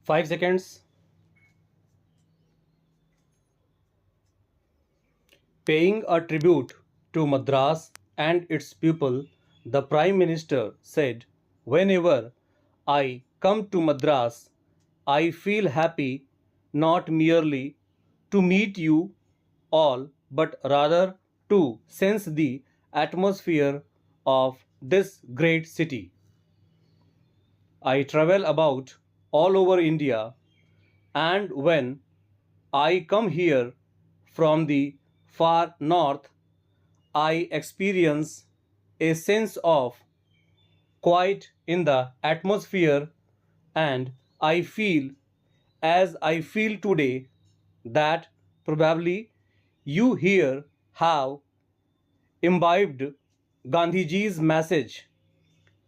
5 seconds. Paying a tribute to Madras and its people, the Prime Minister said, "Whenever I come to Madras, I feel happy not merely to meet you all, but rather to sense the atmosphere of this great city. I travel about all over India, and when I come here from the far north, I experience a sense of quiet in the atmosphere, and I feel, as I feel today, that probably you here have imbibed Gandhiji's message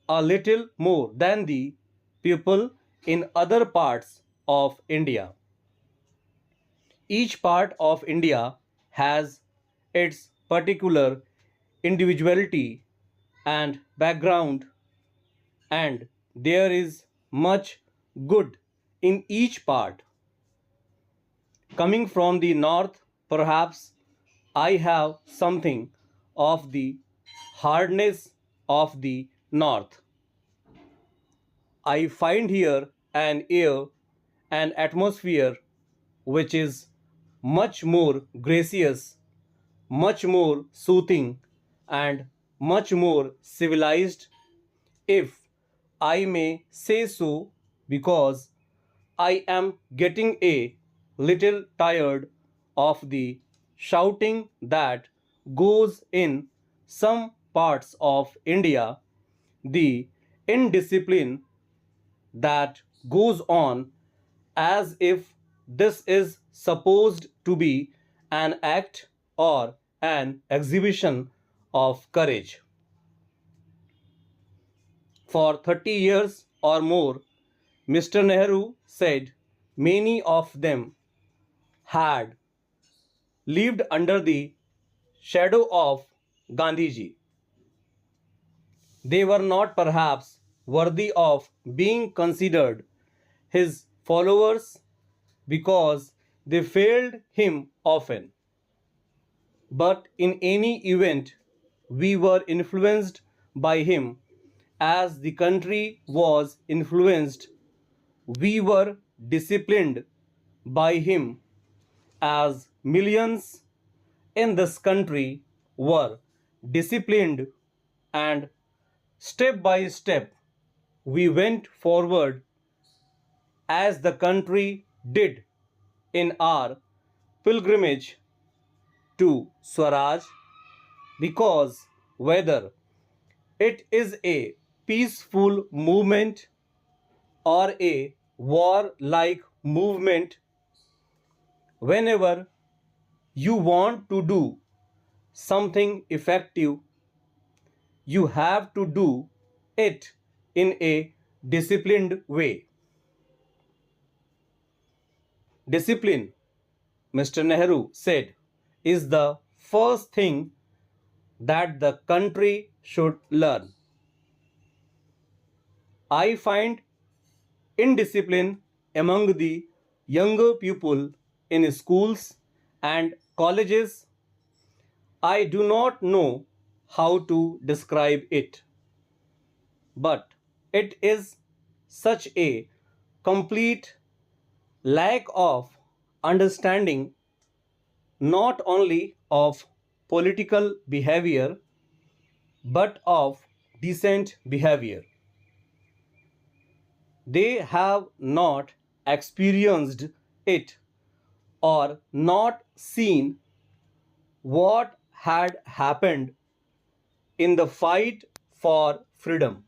a little more than the people in other parts of India. Each part of India has its particular individuality and background, and there is much good in each part. Coming from the north, perhaps I have something of the hardness of the north. I find here an air, an atmosphere which is much more gracious, much more soothing, and much more civilized, if I may say so, because I am getting a little tired of the shouting that goes in some parts of India, the indiscipline that goes on, as if this is supposed to be an act or an exhibition of courage. For 30 years or more, Mr. Nehru said many of them had lived under the shadow of Gandhiji. They were not perhaps worthy of being considered his followers because they failed him often. But in any event, we were influenced by him as the country was influenced. We were disciplined by him as millions in this country were disciplined, and step by step we went forward as the country did in our pilgrimage to Swaraj, because whether it is a peaceful movement or a war-like movement, whenever you want to do something effective, you have to do it in a disciplined way. Discipline, Mr. Nehru said, is the first thing that the country should learn. I find indiscipline among the younger people in schools and colleges. I do not know how to describe it, but it is such a complete lack of understanding, not only of political behavior but of decent behavior. They have not experienced it or not seen what had happened in the fight for freedom.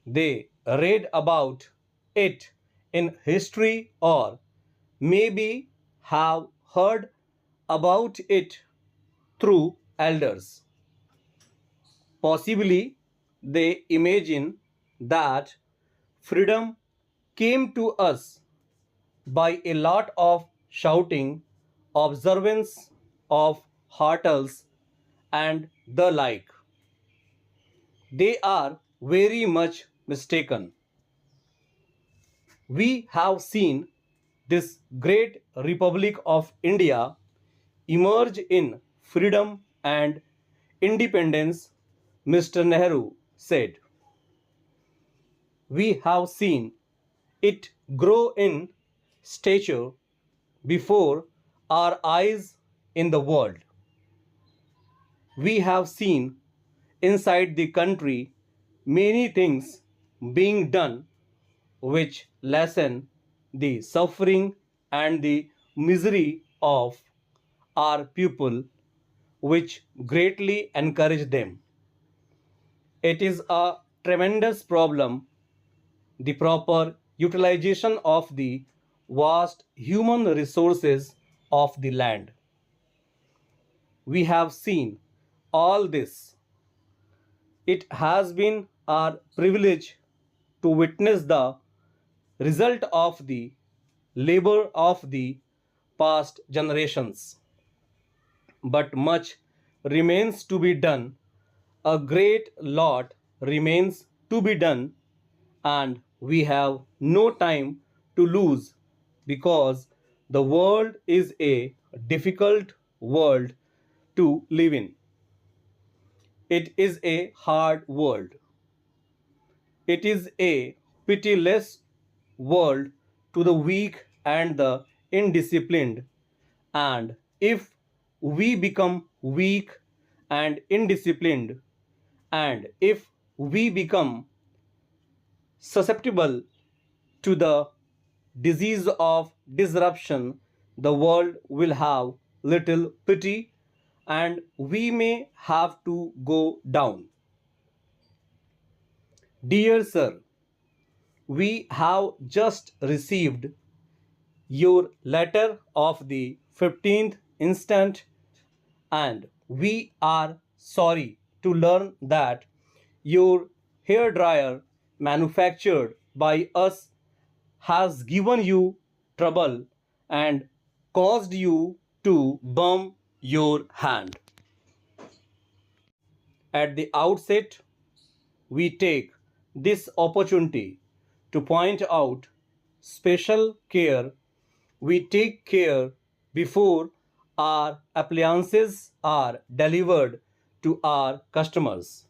They read about it in history or maybe have heard about it through elders. Possibly they imagine that freedom came to us by a lot of shouting, observance of hurdles, and the like. They are very much mistaken. We have seen this great Republic of India emerge in freedom and independence, Mr. Nehru said. We have seen it grow in stature before our eyes in the world. We have seen inside the country many things being done which lessen the suffering and the misery of our people, which greatly encourage them. It is a tremendous problem, the proper utilization of the vast human resources of the land. We have seen all this. It has been our privilege to witness the result of the labor of the past generations. But much remains to be done. A great lot remains to be done, and we have no time to lose because the world is a difficult world to live in. It is a hard world. It is a pitiless world to the weak and the indisciplined. And if we become weak and indisciplined, and if we become susceptible to the disease of disruption, the world will have little pity and we may have to go down. Dear sir, we have just received your letter of the 15th instant, and we are sorry to learn that your hair dryer manufactured by us has given you trouble and caused you to burn your hand. At the outset, we take this opportunity to point out special care. We take care before our appliances are delivered to our customers.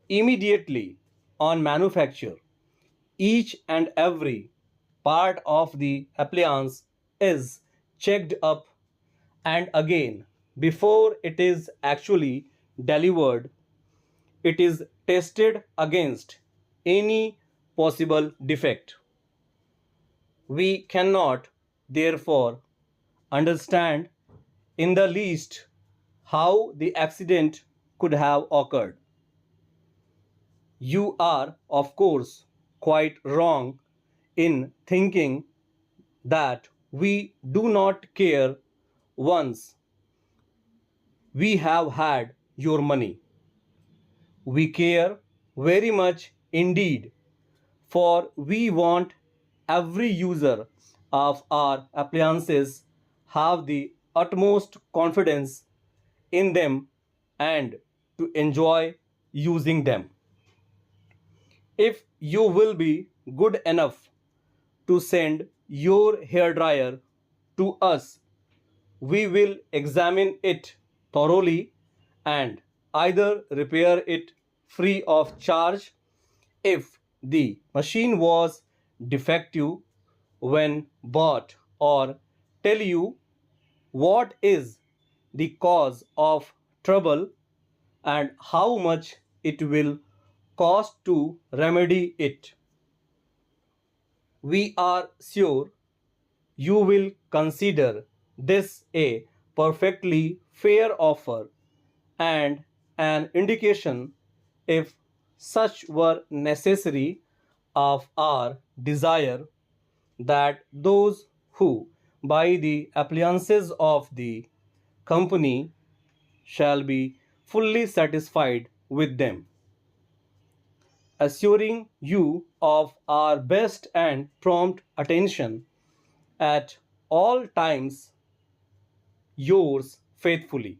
Immediately on manufacture, each and every part of the appliance is checked up and again before it is actually delivered. It is tested against any possible defect. We cannot, therefore, understand in the least how the accident could have occurred. You are, of course, quite wrong in thinking that we do not care once we have had your money. We care very much indeed, for we want every user of our appliances have the utmost confidence in them and to enjoy using them. If you will be good enough to send your hairdryer to us, we will examine it thoroughly and either repair it free of charge if the machine was defective when bought, or tell you what is the cause of trouble and how much it will cost to remedy it. We are sure you will consider this a perfectly fair offer and an indication, if such were necessary, of our desire that those who buy the appliances of the company shall be fully satisfied with them, assuring you of our best and prompt attention at all times. Yours faithfully.